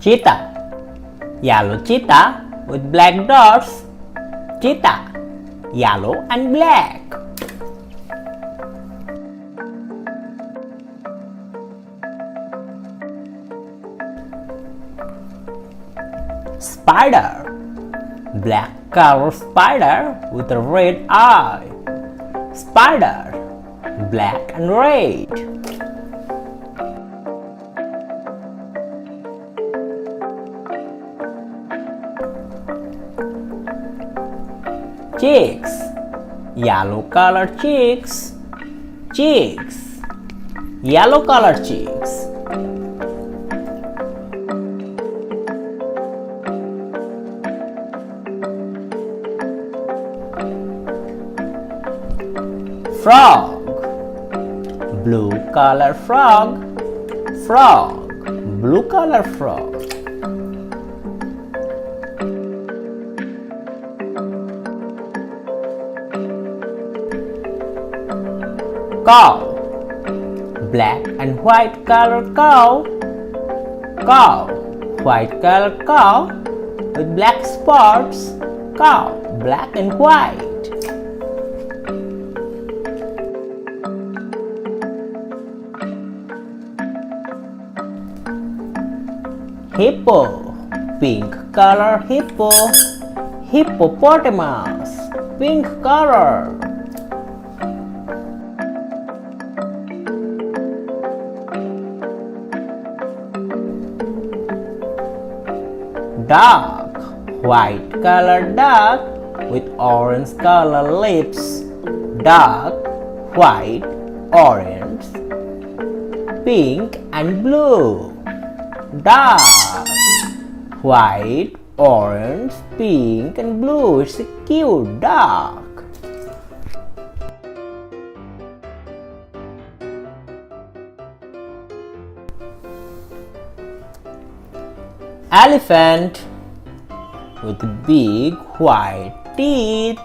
cheetah, yellow cheetah with black dots. Cheetah, yellow and black. Spider, black color spider with a red eye. Spider, black and red. Chicks, yellow color chicks. Chicks, yellow color chicks. Frog, blue color frog. Frog, blue color frog. Cow, black and white color cow. Cow, white color cow with black spots. Cow, black and white. Hippo, pink color hippo. Hippopotamus, pink color. Duck, white color duck with orange color lips. Duck, white, orange, pink and blue. Duck, white, orange, pink and blue. It's a cute duck. Elephant with big white teeth.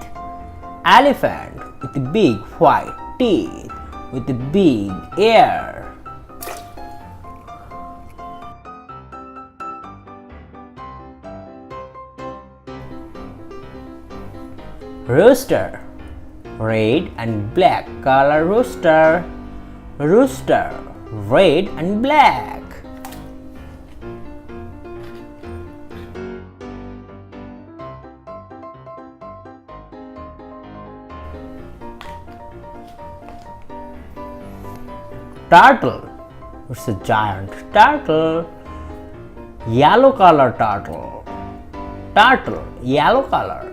Elephant with big white teeth with big ear. Rooster, red and black color rooster. Rooster, red and black. Turtle, it's a giant turtle. Yellow color turtle. Turtle, yellow color.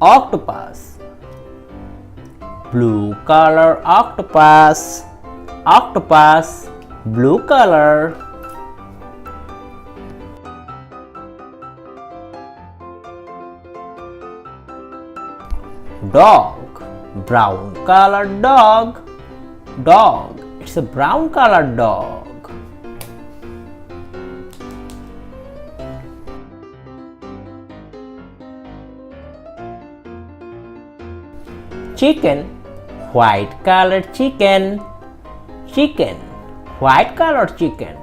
Octopus, blue color octopus. Octopus, blue color. Dog, brown colored dog. Dog, it's a brown colored dog. Chicken, white colored chicken. Chicken, white colored chicken.